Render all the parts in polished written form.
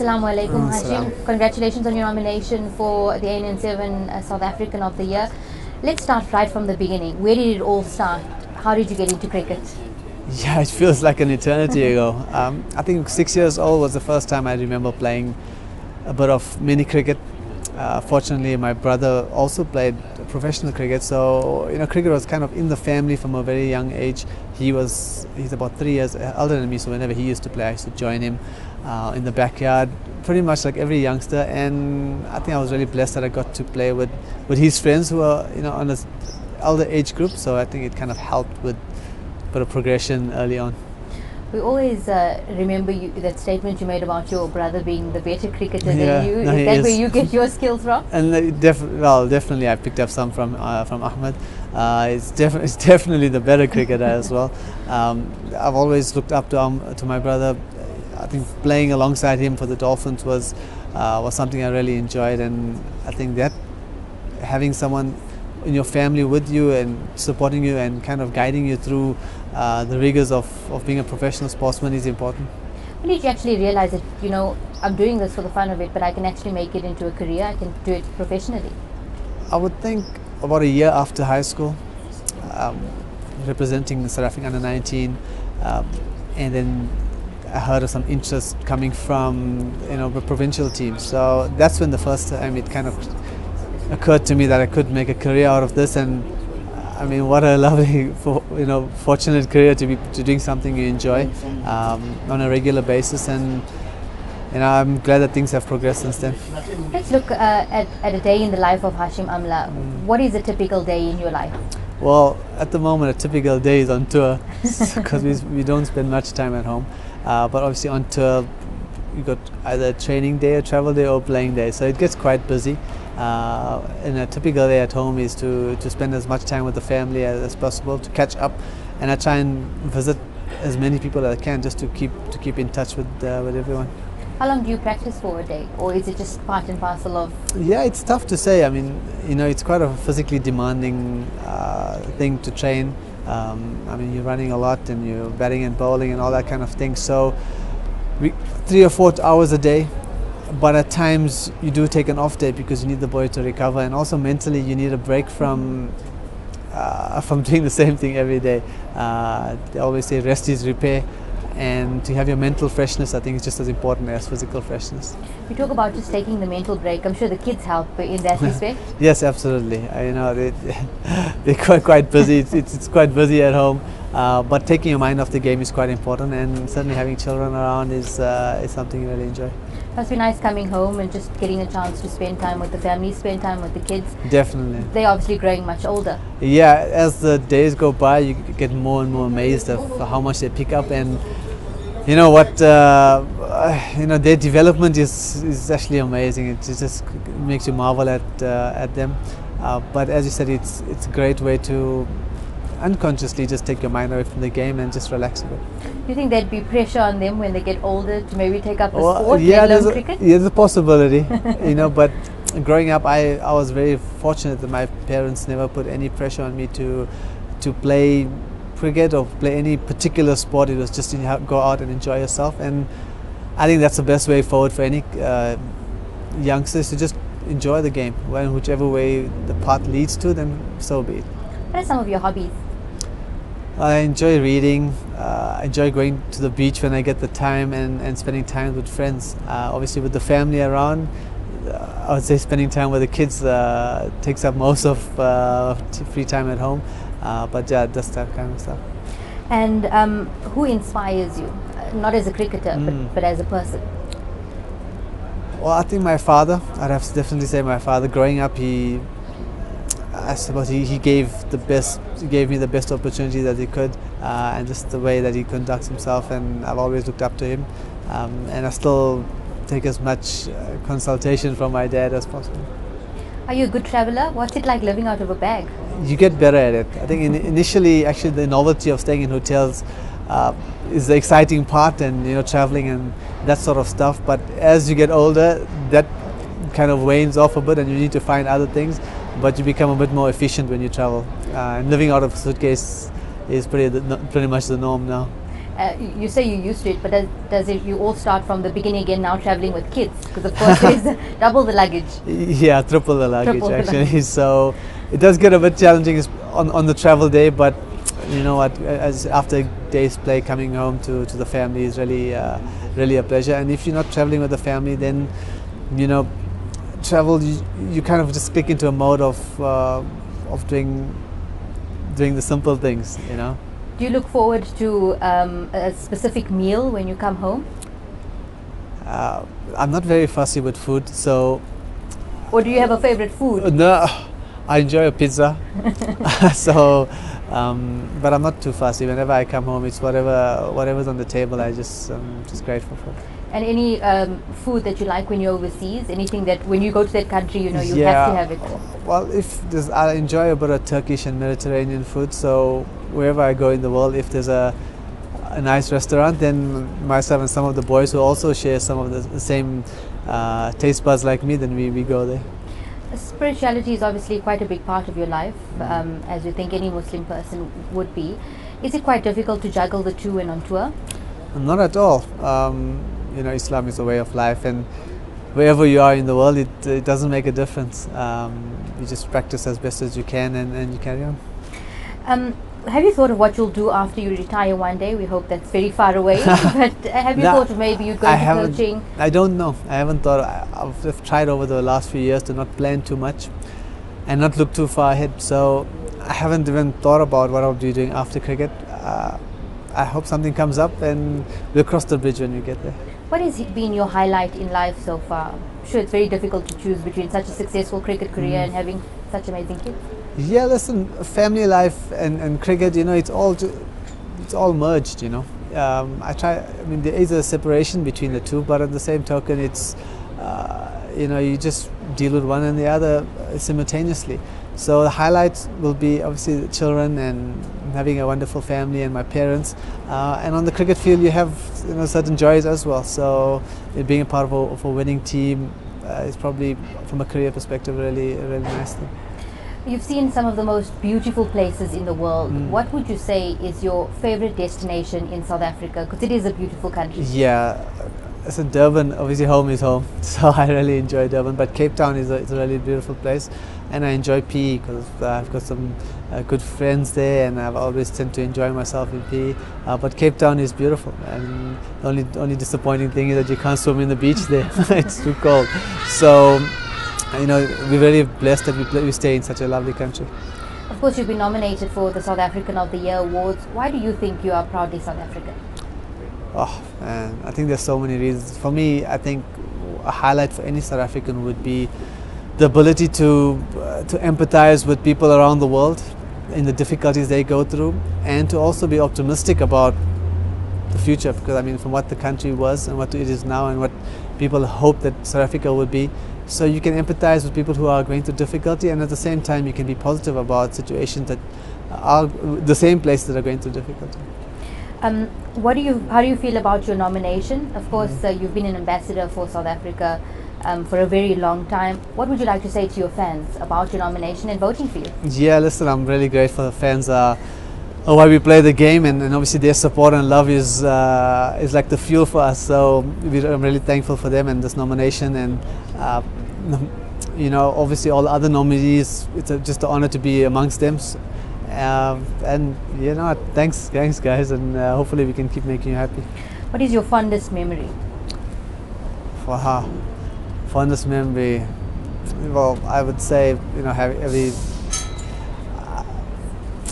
Assalamu alaikum, Hashim. Congratulations on your nomination for the ANN7 South African of the Year. Let's start right from the beginning. Where did it all start? How did you get into cricket? Yeah, it feels like an eternity ago. I think 6 years old was the first time I remember playing a bit of mini cricket. Fortunately, my brother also played professional cricket, so cricket was kind of in the family from a very young age. He's about 3 years older than me, so whenever he used to play, I used to join him in the backyard, pretty much like every youngster. And I think I was really blessed that I got to play with his friends who are on an elder age group. So I think it kind of helped with a progression early on. We always remember that statement you made about your brother being the better cricketer than you. No, is that where you get your skills from? And definitely I picked up some from Ahmed. It's definitely the better cricketer as well. I've always looked up to my brother. I think playing alongside him for the Dolphins was something I really enjoyed, and I think that having someone in your family with you and supporting you and kind of guiding you through the rigors of being a professional sportsman is important. When did you actually realize that, I'm doing this for the fun of it, but I can actually make it into a career, I can do it professionally? I would think about a year after high school, representing the South African under-19, and then I heard of some interest coming from the provincial team. So that's when the first time it kind of occurred to me that I could make a career out of this. And I mean, what a lovely, fortunate career to be doing something you enjoy on a regular basis. And I'm glad that things have progressed since then. Let's look at a day in the life of Hashim Amla. What is a typical day in your life? Well, at the moment, a typical day is on tour because we don't spend much time at home. But obviously on tour, you got either a training day, a travel day, or playing day. So it gets quite busy. And a typical day at home is to spend as much time with the family as possible, to catch up, and I try and visit as many people as I can just to keep in touch with everyone. How long do you practice for a day, or is it just part and parcel of? Yeah, it's tough to say. I mean, it's quite a physically demanding thing to train. I mean, you're running a lot and you're batting and bowling and all that kind of thing. So 3 or 4 hours a day. But at times you do take an off day because you need the body to recover, and also mentally you need a break from doing the same thing every day. They always say rest is repair, and to have your mental freshness, I think, is just as important as physical freshness. You talk about just taking the mental break. I'm sure the kids help in that respect. Yes, absolutely. They're quite busy. It's quite busy at home, but taking your mind off the game is quite important, and certainly having children around is something you really enjoy. It must be nice coming home and just getting a chance to spend time with the family, spend time with the kids. Definitely. They're obviously growing much older. Yeah, as the days go by, you get more and more amazed of how much they pick up, and their development is actually amazing. It just makes you marvel at them. But as you said, it's a great way to unconsciously just take your mind away from the game and just relax a bit. Do you think there'd be pressure on them when they get older to maybe take up a sport, yeah, like learn cricket? Yeah, there's a possibility, but growing up I was very fortunate that my parents never put any pressure on me to play cricket or play any particular sport. It was just go out and enjoy yourself, and I think that's the best way forward for any youngsters, to just enjoy the game. Whichever way the path leads to, then so be it. What are some of your hobbies? I enjoy reading. I enjoy going to the beach when I get the time, and spending time with friends. Obviously with the family around, I would say spending time with the kids takes up most of free time at home. But yeah, just that kind of stuff. And who inspires you? Not as a cricketer, but as a person? Well, I think my father. I'd have to definitely say my father. Growing up, I suppose he gave me the best opportunity that he could, and just the way that he conducts himself, and I've always looked up to him, and I still take as much consultation from my dad as possible. Are you a good traveler? What's it like living out of a bag? You get better at it. I think initially, actually, the novelty of staying in hotels is the exciting part, and traveling and that sort of stuff. But as you get older, that kind of wanes off a bit, and you need to find other things. But you become a bit more efficient when you travel. And living out of a suitcase is pretty much the norm now. You say you used to it, but does it, you all start from the beginning again now traveling with kids? Because of course there's double the luggage. Yeah, triple the luggage Triple the actually. luggage. So it does get a bit challenging on the travel day, but you know what? As after a day's play, coming home to the family is really a pleasure. And if you're not traveling with the family, then you know, travel you kind of just click into a mode of doing the simple things. You know. Do you look forward to a specific meal when you come home? I'm not very fussy with food, so. Or do you have a favorite food? No, I enjoy a pizza. So, but I'm not too fussy. Whenever I come home, it's whatever's on the table. I just grateful for. And any food that you like when you're overseas? Anything that when you go to that country, you know you Yeah. have to have it. Well, I enjoy a bit of Turkish and Mediterranean food. So wherever I go in the world, if there's a nice restaurant, then myself and some of the boys who also share some of the same taste buds like me, then we go there. Spirituality is obviously quite a big part of your life, as you think any Muslim person would be. Is it quite difficult to juggle the two when on tour? Not at all. You know, Islam is a way of life, and wherever you are in the world, it doesn't make a difference. You just practice as best as you can, and you carry on. Have you thought of what you'll do after you retire one day? We hope that's very far away. But have you thought of maybe you'd go into coaching? I don't know. I haven't thought. I've tried over the last few years to not plan too much and not look too far ahead. So I haven't even thought about what I'll be doing after cricket. I hope something comes up and we'll cross the bridge when we get there. What has been your highlight in life so far? I'm sure it's very difficult to choose between such a successful cricket career and having such amazing kids. Yeah, listen, family life and cricket, you know, it's all merged, you know. I mean, there is a separation between the two, but at the same token, it's, you know, you just deal with one and the other simultaneously. So the highlights will be obviously the children and having a wonderful family and my parents. And on the cricket field, you have, you know, certain joys as well. So being a part of a winning team is probably, from a career perspective, a really nice thing. You've seen some of the most beautiful places in the world. What would you say is your favorite destination in South Africa? Because it is a beautiful country. Yeah, so Durban, obviously home is home, so I really enjoy Durban. But Cape Town is a really beautiful place, and I enjoy PE because I've got some good friends there, and I've always tend to enjoy myself in PE. But Cape Town is beautiful, and the only disappointing thing is that you can't swim in the beach there. It's too cold. So, you know, we're very blessed that we stay in such a lovely country. Of course, you've been nominated for the South African of the Year awards. Why do you think you are proudly South African? Oh man, I think there's so many reasons. For me, I think a highlight for any South African would be the ability to empathize with people around the world in the difficulties they go through, and to also be optimistic about the future. Because I mean, from what the country was and what it is now, and what people hope that South Africa would be. So you can empathize with people who are going through difficulty, and at the same time you can be positive about situations that are the same place that are going through difficulty. How do you feel about your nomination? Of course, you've been an ambassador for South Africa for a very long time. What would you like to say to your fans about your nomination and voting for you? Yeah, listen, I'm really grateful. The fans are why we play the game, and obviously their support and love is like the fuel for us. So I'm really thankful for them and this nomination, and you know, obviously all the other nominees. It's just an honor to be amongst them. And you know, thanks guys, and hopefully we can keep making you happy. What is your fondest memory? Wow, fondest memory. Well, I would say, you know,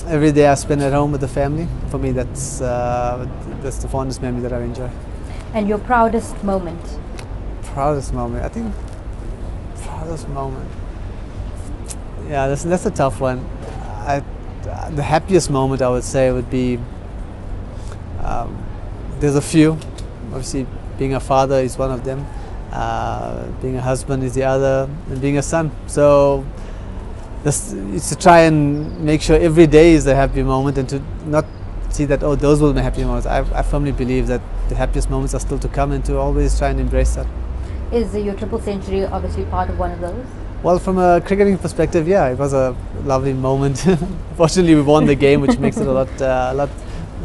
every day I spend at home with the family. For me, that's the fondest memory that I enjoy. And your proudest moment? Proudest moment, I think. Proudest moment. Yeah, that's a tough one. The happiest moment, I would say, would be. There's a few. Obviously, being a father is one of them. Being a husband is the other, and being a son. So. It's to try and make sure every day is a happy moment, and to not see that, oh, those will be happy moments. I firmly believe that the happiest moments are still to come, and to always try and embrace that. Is your triple century obviously part of one of those? Well, from a cricketing perspective, yeah, it was a lovely moment. Fortunately, we won the game, which makes it a lot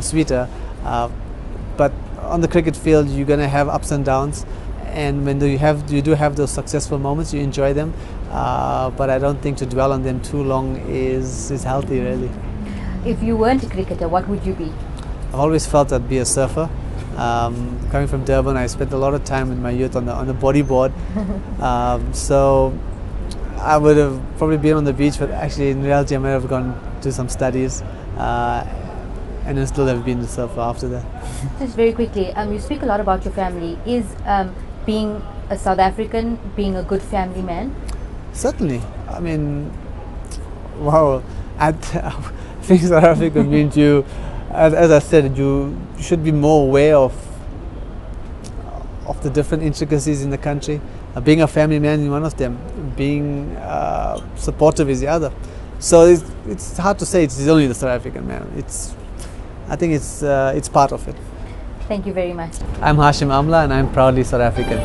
sweeter. but on the cricket field you're going to have ups and downs, and when you do have those successful moments, you enjoy them, but I don't think to dwell on them too long is healthy, really. If you weren't a cricketer, what would you be? I've always felt I'd be a surfer. Coming from Durban, I spent a lot of time in my youth on the bodyboard, so I would have probably been on the beach, but actually in reality I might have gone to some studies, and then still have been a surfer after that. Just very quickly, you speak a lot about your family. Is being a South African, being a good family man? Certainly. I mean, wow, I think South Africa means you, as I said, you should be more aware of the different intricacies in the country. Being a family man is one of them. Being supportive is the other. So it's hard to say it's only the South African man. I think it's part of it. Thank you very much. I'm Hashim Amla and I'm proudly South African.